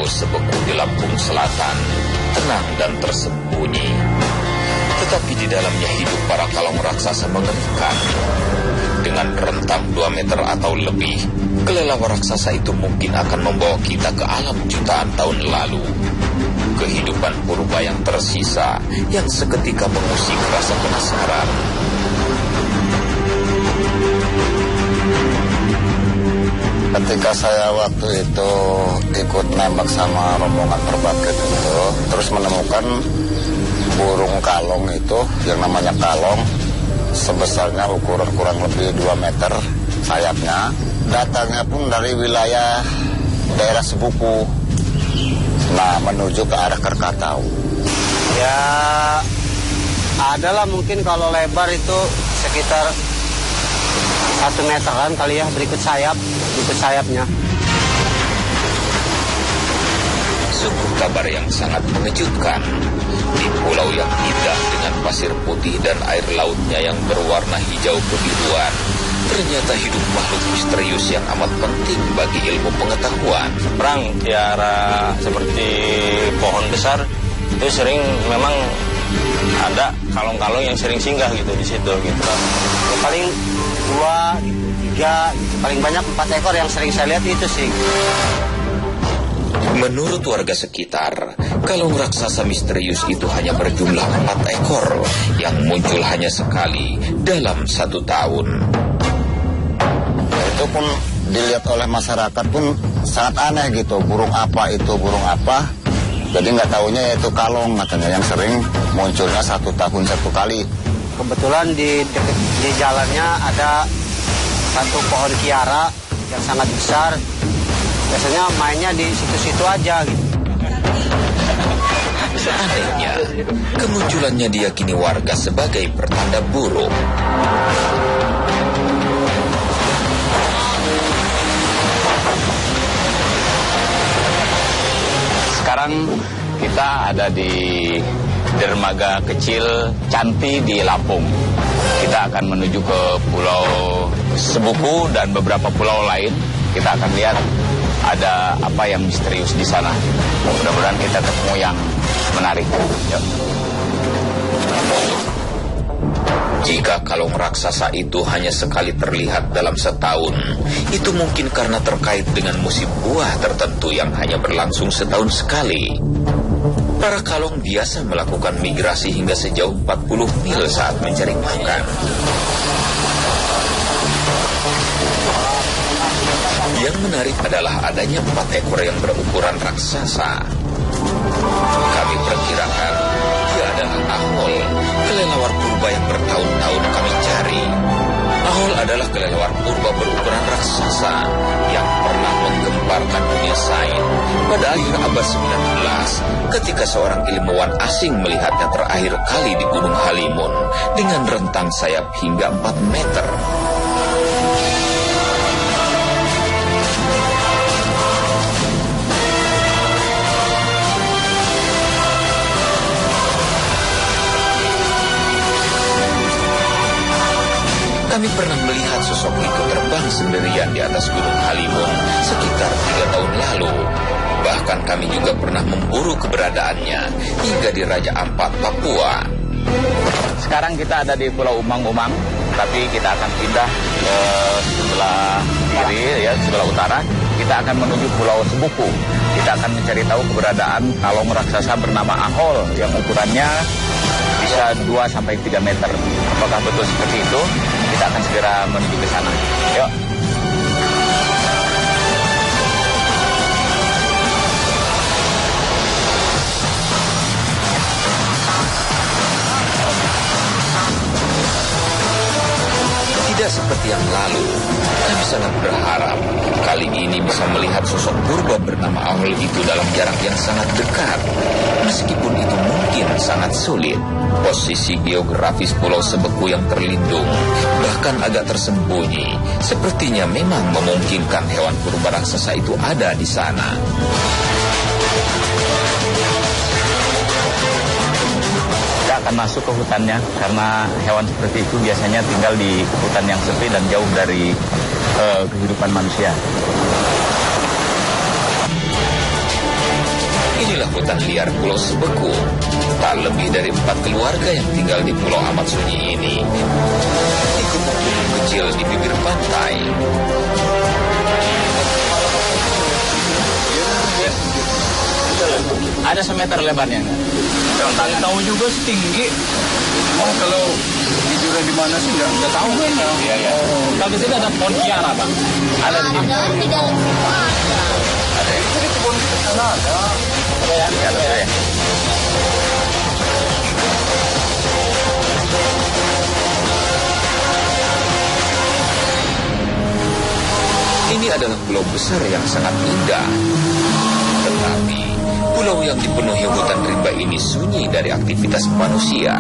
Pulau Sebeku di Lampung Selatan tenang dan tersembunyi. Tetapi di dalamnya hidup para kalong raksasa mengerikan. Dengan rentang 2 meter atau lebih, kelelawar raksasa itu mungkin akan membawa kita ke alam jutaan tahun lalu. Kehidupan purba yang tersisa, yang seketika mengusik rasa penasaran. Ketika saya waktu itu ikut nembak sama rombongan perbakin itu, terus menemukan burung kalong itu, yang namanya kalong, sebesarnya ukuran kurang lebih 2 meter sayapnya. Datangnya pun dari wilayah daerah Sebuku, nah menuju ke arah Krakatau. Ya, adalah mungkin kalau lebar itu sekitar 1 meteran kali ya, berikut sayapnya. Sungguh kabar yang sangat mengejutkan. Di pulau yang indah dengan pasir putih dan air lautnya yang berwarna hijau kebiruan, ternyata hidup makhluk misterius yang amat penting bagi ilmu pengetahuan. Perang tiara seperti pohon besar itu sering memang ada kalong-kalong yang sering singgah gitu di situ gitu. Ya, paling 2 gitu, 3 gitu. Paling banyak 4 ekor yang sering saya lihat itu sih. Menurut warga sekitar, kalong raksasa misterius itu hanya berjumlah 4 ekor yang muncul hanya sekali dalam 1 tahun. Itu pun dilihat oleh masyarakat pun sangat aneh gitu. Burung apa itu, burung apa? Jadi nggak tahunya yaitu kalong katanya yang sering munculnya 1 tahun 1 kali. Kebetulan di jalannya ada 1 pohon kiara yang sangat besar. Biasanya mainnya di situ-situ aja gitu. Seandainya, kemunculannya diyakini warga sebagai pertanda buruk. Sekarang kita ada di dermaga kecil Canti di Lampung. Kita akan menuju ke Pulau Sebuku dan beberapa pulau lain. Kita akan lihat ada apa yang misterius di sana. Mudah-mudahan kita ketemu yang menarik. Yuk. Jika kalong raksasa itu hanya sekali terlihat dalam setahun, itu mungkin karena terkait dengan musim buah tertentu yang hanya berlangsung setahun sekali. Para kalong biasa melakukan migrasi hingga sejauh 40 mil saat mencari makan. Yang menarik adalah adanya 4 ekor yang berukuran raksasa. Kami perkirakan dia adalah Ahol, kelelawar purba yang bertahun-tahun kami cari. Ahol adalah kelelawar purba berukuran raksasa yang pernah menggemparkan dunia sains pada akhir abad 19 ketika seorang ilmuwan asing melihatnya terakhir kali di Gunung Halimun dengan rentang sayap hingga 4 meter. Kami pernah melihat sosok itu terbang sendirian di atas Gunung Halimun sekitar 3 tahun lalu. Bahkan kami juga pernah memburu keberadaannya hingga di Raja Ampat, Papua. Sekarang kita ada di Pulau Umang-Umang, tapi kita akan pindah ke sebelah kiri, ya, sebelah utara. Kita akan menuju Pulau Sebuku. Kita akan mencari tahu keberadaan kalong raksasa bernama Ahol yang ukurannya bisa 2-3 meter. Apakah betul seperti itu? Kita akan segera menuju ke sana. Yuk. Tidak seperti yang lalu, kami sangat berharap kali ini bisa melihat sosok purba bernama Ahol itu dalam jarak yang sangat dekat. Meskipun itu mungkin sangat sulit, posisi geografis Pulau Sebeku yang terlindung, bahkan agak tersembunyi, sepertinya memang memungkinkan hewan purba raksasa itu ada di sana. Kita akan masuk ke hutannya karena hewan seperti itu biasanya tinggal di hutan yang sepi dan jauh dari kehidupan manusia. hutan liar Pulau Sebeku. Tak lebih dari 4 keluarga yang tinggal di pulau amat sunyi ini di gunung kecil di bibir pantai. Ada semeter lebarnya. Yang tahu juga setinggi. Oh, kalau tidurnya di mana sih nggak tahu kan? Iya, iya. Kalau di sini ada pohon kiara, Bang. Ada di sini. Ada ya? Di kebun di sana ada. Ada ya? Iya, ada ya. Ini adalah pulau besar yang sangat indah. Tetapi pulau yang dipenuhi hutan rimba ini sunyi dari aktivitas manusia.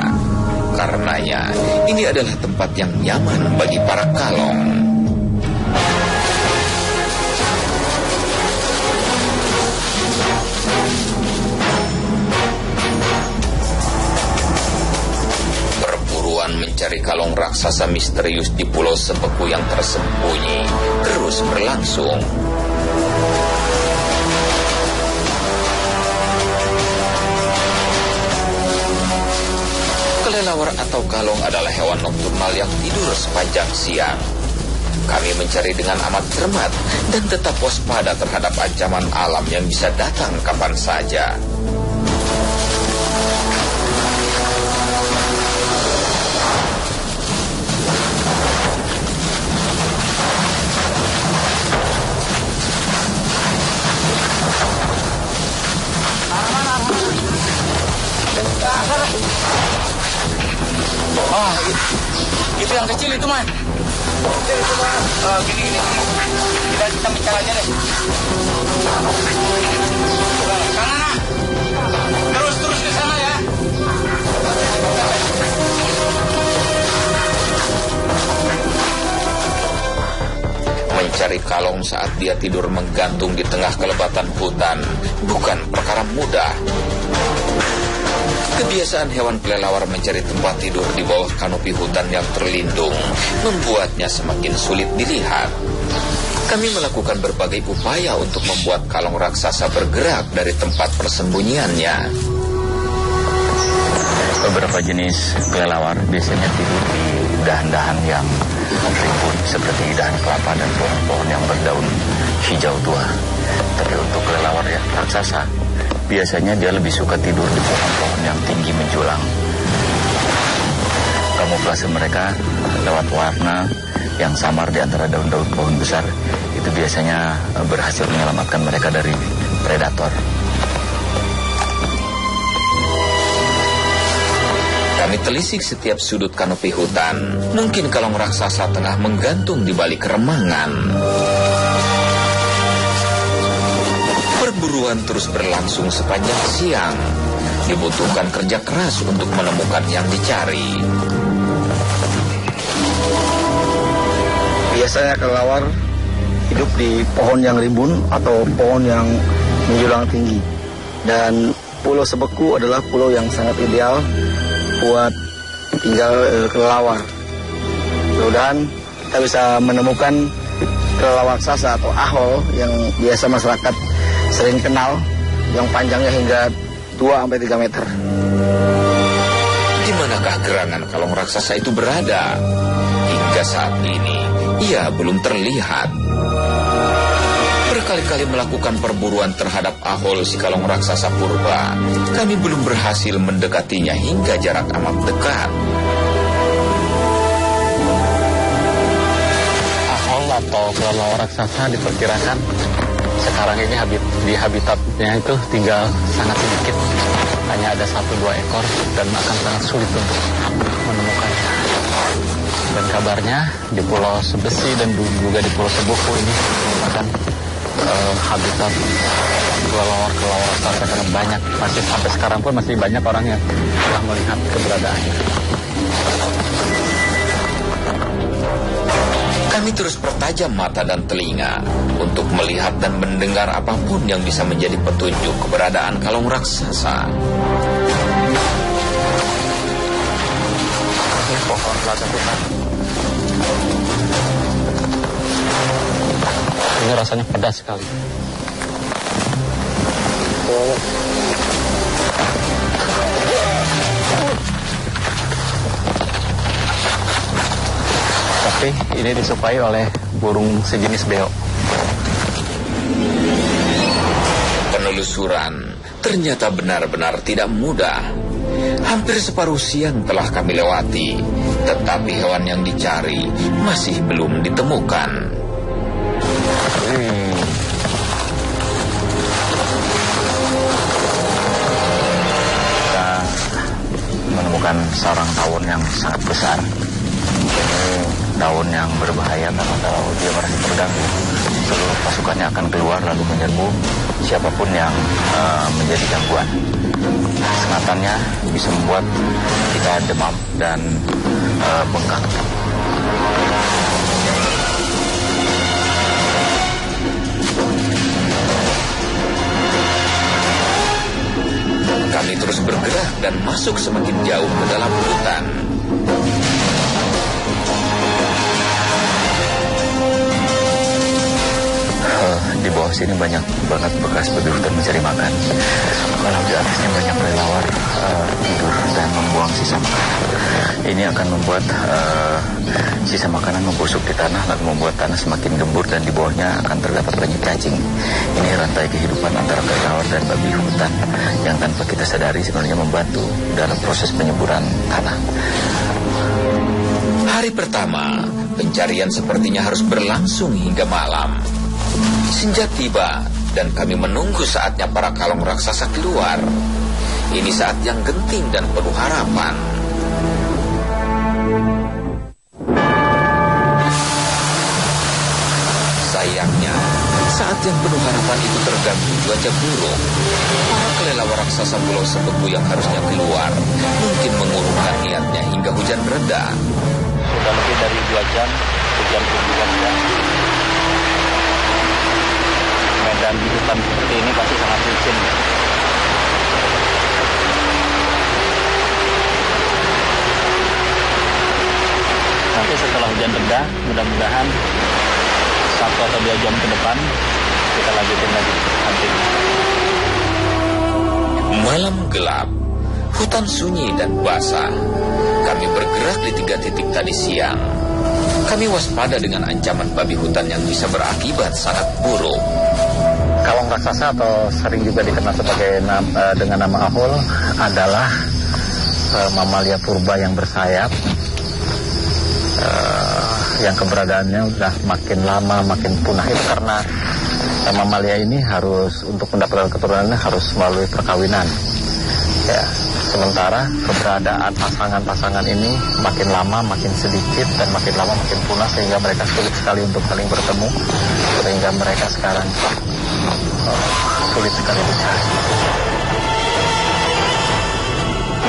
Karenanya, ini adalah tempat yang nyaman bagi para kalong. Perburuan mencari kalong raksasa misterius di Pulau Sebeku yang tersembunyi terus berlangsung. Kelelawar atau kalong adalah hewan nokturnal yang tidur sepanjang siang. Kami mencari dengan amat cermat dan tetap waspada terhadap ancaman alam yang bisa datang kapan saja. Oh, itu yang kecil itu, Man. Kecil itu mah. Gini. Kita bicara aja deh. Sana. Terus ke sana ya. Mencari kalong saat dia tidur menggantung di tengah kelebatan hutan bukan perkara mudah. Kebiasaan hewan kelelawar mencari tempat tidur di bawah kanopi hutan yang terlindung membuatnya semakin sulit dilihat. Kami melakukan berbagai upaya untuk membuat kalong raksasa bergerak dari tempat persembunyiannya. Beberapa jenis kelelawar biasanya tidur di dahan-dahan yang rimbun seperti dahan kelapa dan pohon-pohon yang berdaun hijau tua. Tapi untuk kelelawar yang raksasa, biasanya dia lebih suka tidur di pohon-pohon yang tinggi menjulang. Kamuflase mereka lewat warna yang samar di antara daun-daun pohon besar itu biasanya berhasil menyelamatkan mereka dari predator. Kami telisik setiap sudut kanopi hutan. Mungkin kalong raksasa tengah menggantung di balik remangan. Perburuan terus berlangsung sepanjang siang. Dibutuhkan kerja keras untuk menemukan yang dicari. Biasanya kelelawar hidup di pohon yang rimbun atau pohon yang menjulang tinggi. Dan Pulau Sebeku adalah pulau yang sangat ideal buat tinggal kelelawar. Mudah-mudahan kita bisa menemukan kelelawar raksasa atau ahol yang biasa masyarakat sering kenal, yang panjangnya hingga 2-3 meter. Di manakah gerangan kalong raksasa itu berada? Hingga saat ini, ia belum terlihat. Berkali-kali melakukan perburuan terhadap ahol si kalong raksasa purba, kami belum berhasil mendekatinya hingga jarak amat dekat. Ahol atau kelelawar raksasa diperkirakan sekarang ini di habitatnya itu tinggal sangat sedikit, hanya ada 1-2 ekor dan akan sangat sulit untuk menemukannya. Dan kabarnya di Pulau Sebesi dan juga di Pulau Sebuku ini merupakan habitat kelelawar raksasa karena banyak, masih sampai sekarang pun masih banyak orang yang telah melihat keberadaannya. Kami terus pertajam mata dan telinga untuk melihat dan mendengar apapun yang bisa menjadi petunjuk keberadaan kalong raksasa. Ini pohon lada hutan. Ini rasanya pedas sekali. Tapi ini disukai oleh burung sejenis beo. Penelusuran ternyata benar-benar tidak mudah. Hampir separuh siang telah kami lewati, tetapi hewan yang dicari masih belum ditemukan. Kita menemukan sarang tawon yang sangat besar. Ini daun yang berbahaya karena kalau dia merasa terganggu, seluruh pasukannya akan keluar lalu menyerbu siapapun yang menjadi gangguan. Sengatannya bisa membuat kita demam dan bengkak. Kami terus bergerak dan masuk semakin jauh ke dalam hutan. Di bawah sini banyak banget bekas babi hutan mencari makan. Kalau di atasnya banyak kelelawar tidur dan membuang sisa makanan. Ini akan membuat sisa makanan membusuk di tanah, lalu membuat tanah semakin gembur dan di bawahnya akan terdapat banyak cacing. Ini rantai kehidupan antara kelelawar dan babi hutan yang tanpa kita sadari sebenarnya membantu dalam proses penyuburan tanah. Hari pertama, pencarian sepertinya harus berlangsung hingga malam. Senja tiba dan kami menunggu saatnya para kalong raksasa keluar. Ini saat yang genting dan penuh harapan. Sayangnya, saat yang penuh harapan itu terganggu cuaca buruk. Para kelelawar raksasa Pulau Sebeku yang harusnya keluar mungkin mengurungkan niatnya hingga hujan reda. Sudah lebih dari 2 jam, hujan juga. Medan di hutan seperti ini pasti sangat licin. Nanti setelah hujan reda, mudah-mudahan 1 atau 2 jam ke depan kita lanjutin lagi hunting. Malam gelap, hutan sunyi dan basah. Kami bergerak di 3 titik tadi siang. Kami waspada dengan ancaman babi hutan yang bisa berakibat sangat buruk. Kalong raksasa atau sering juga dikenal sebagai dengan nama ahol adalah mamalia purba yang bersayap, yang keberadaannya udah makin lama makin punah. Itu karena mamalia ini harus untuk mendapatkan keturunannya harus melalui perkawinan. Ya, sementara keberadaan pasangan-pasangan ini makin lama makin sedikit dan makin lama makin punah sehingga mereka sulit sekali untuk saling bertemu, sehingga mereka sekarang sulit sekali dicari.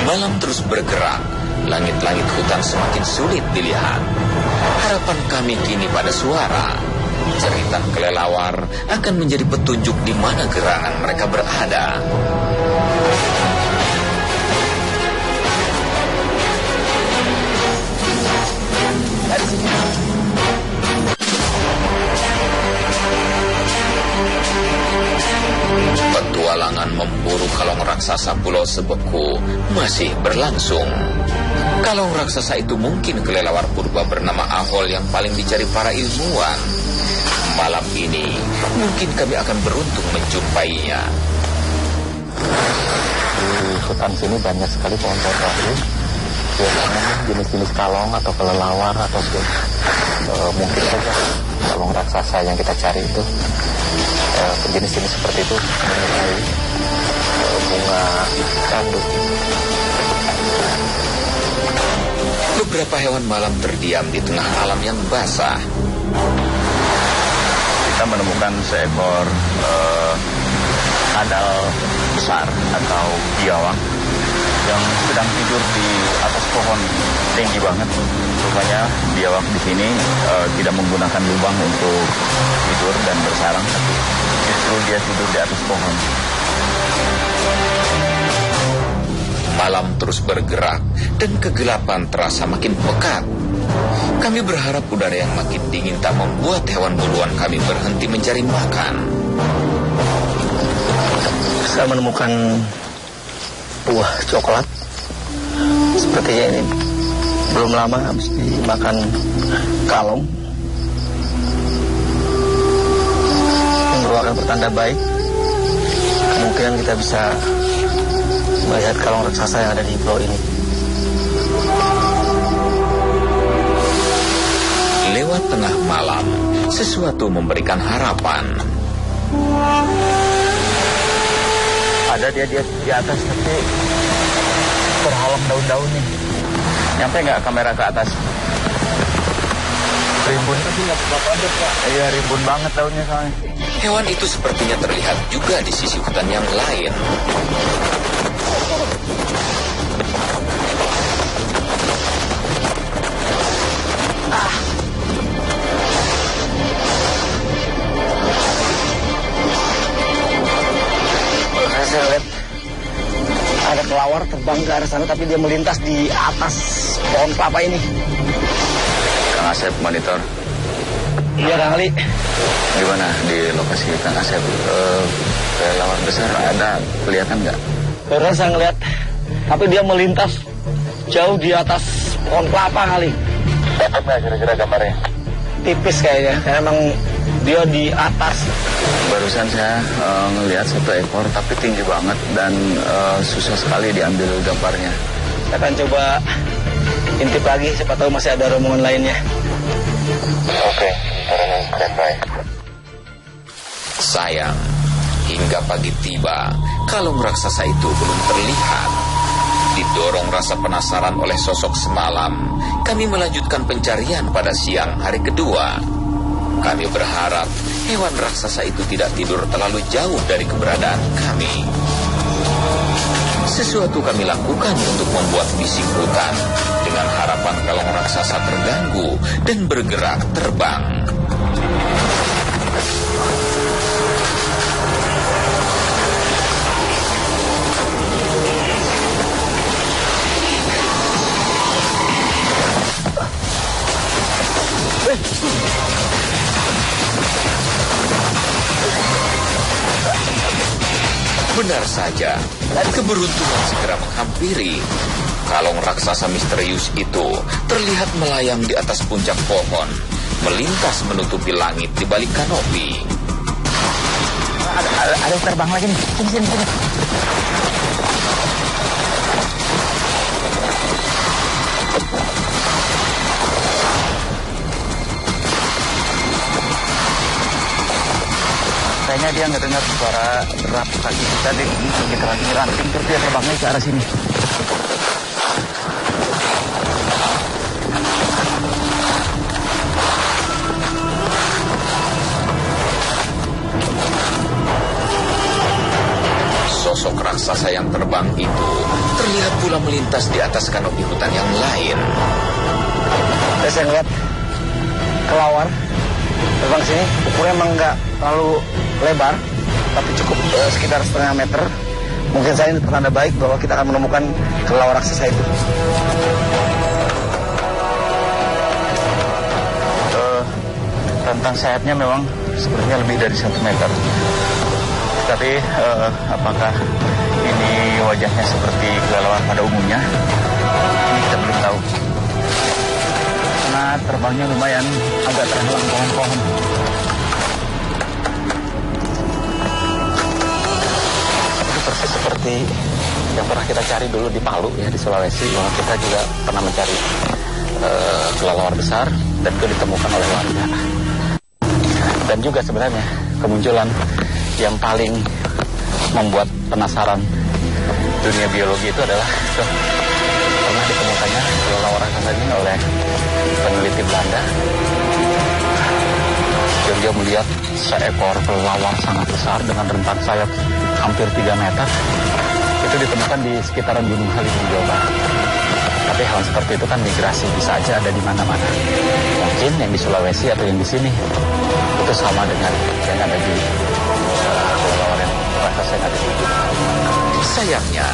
Malam terus bergerak, langit-langit hutan semakin sulit dilihat. Harapan kami kini pada suara. Jeritan kelelawar akan menjadi petunjuk di mana gerangan mereka berada. Petualangan memburu kalong raksasa Pulau Sebeku masih berlangsung. Kalong raksasa itu mungkin kelelawar purba bernama Ahol yang paling dicari para ilmuwan. Malam ini mungkin kami akan beruntung menjumpainya. Di hutan sini banyak sekali pohon-pohon baru. Biasanya jenis-jenis kalong atau kelelawar atau mungkin saja kalong raksasa yang kita cari itu jenis-jenis seperti itu menyukai bunga kandung. Beberapa hewan malam terdiam di tengah alam yang basah. Kita menemukan seekor kadal besar atau biawak yang sedang tidur di atas pohon tinggi banget. Rupanya biawak di sini tidak menggunakan lubang untuk tidur dan bersarang, tapi justru dia tidur di atas pohon. Malam terus bergerak dan kegelapan terasa makin pekat. Kami berharap udara yang makin dingin tak membuat hewan buruan kami berhenti mencari makan. Saya menemukan buah coklat sepertinya ini belum lama habis dimakan kalong. Yang merupakan pertanda baik. Kemungkinan kita bisa melihat kalong raksasa yang ada di pulau ini. Lewat tengah malam, sesuatu memberikan harapan. Ada dia di atas tapi terhalang daun-daun nih. Nyampe nggak kamera ke atas? Rimbun tapi nggak apa-apa Pak. Iya, rimbun banget daunnya soalnya. Hewan itu sepertinya terlihat juga di sisi hutan yang lain. Saya lihat ada kelawar terbang ke arah sana, tapi dia melintas di atas pohon kelapa ini. Kang Asep monitor. Iya, Kang Ali. Gimana di lokasi Kang Asep? Kelelawar besar ada kelihatan nggak? Barusan saya ngeliat, tapi dia melintas jauh di atas pohon kelapa kali. Dapat nggak kira-kira gambarnya? Tipis kayaknya, karena emang dia di atas. Barusan saya ngelihat satu ekor tapi tinggi banget dan susah sekali diambil gambarnya. Saya akan coba intip lagi, siapa tahu masih ada rombongan lainnya. Oke, standby. Sayang, hingga pagi tiba, kalung raksasa itu belum terlihat. Didorong rasa penasaran oleh sosok semalam, kami melanjutkan pencarian pada siang hari kedua. Kami berharap hewan raksasa itu tidak tidur terlalu jauh dari keberadaan kami. Sesuatu kami lakukan untuk membuat bising hutan dengan harapan kalung raksasa terganggu dan bergerak terbang. Benar saja, keberuntungan segera menghampiri. Kalung raksasa misterius itu terlihat melayang di atas puncak pohon, melintas menutupi langit di balik kanopi. Ada yang terbang lagi nih. Sini. Kayaknya dia nggak dengar suara derap kaki kita deh. Kita ranting terus dia terbangnya ke arah sini. Sosok raksasa yang terbang itu terlihat pula melintas di atas kanopi hutan yang lain. Saya ngeliat kelawar terbang sini, ukurnya emang nggak terlalu lebar, tapi cukup sekitar setengah meter. Mungkin saya ini pertanda baik bahwa kita akan menemukan kelelawar raksasa itu. Rentang sayapnya memang sepertinya lebih dari 1 meter. Tapi apakah ini wajahnya seperti kelelawar pada umumnya? Ini kita belum tahu. Karena terbangnya lumayan agak terhalang pohon-pohon. Persis seperti yang pernah kita cari dulu di Palu ya, di Sulawesi, bahwa kita juga pernah mencari kelelawar besar dan itu ditemukan oleh warga. Dan juga sebenarnya kemunculan yang paling membuat penasaran dunia biologi itu adalah pernah ditemukannya kelelawar raksasa ini oleh peneliti Belanda. Dan dia melihat seekor kelelawar sangat besar dengan rentang sayap hampir 3 meter. Itu ditemukan di sekitaran Gunung Halimun, Jawa Barat. Tapi hal seperti itu kan migrasi, bisa aja ada di mana-mana. Mungkin yang di Sulawesi atau yang di sini itu sama dengan yang ada di kelelawar yang raksasa yang ada di sini. Sayangnya,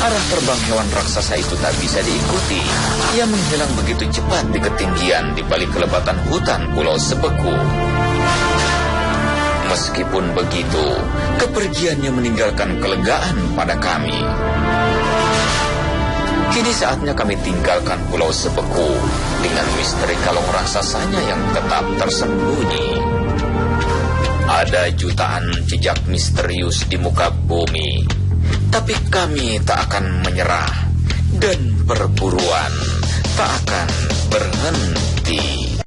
arah terbang hewan raksasa itu tak bisa diikuti. Ia menghilang begitu cepat di ketinggian di balik kelebatan hutan Pulau Sebeku. Meskipun begitu, kepergiannya meninggalkan kelegaan pada kami. Kini saatnya kami tinggalkan Pulau Sebeku dengan misteri kalong raksasanya yang tetap tersembunyi. Ada jutaan jejak misterius di muka bumi, tapi kami tak akan menyerah dan perburuan tak akan berhenti.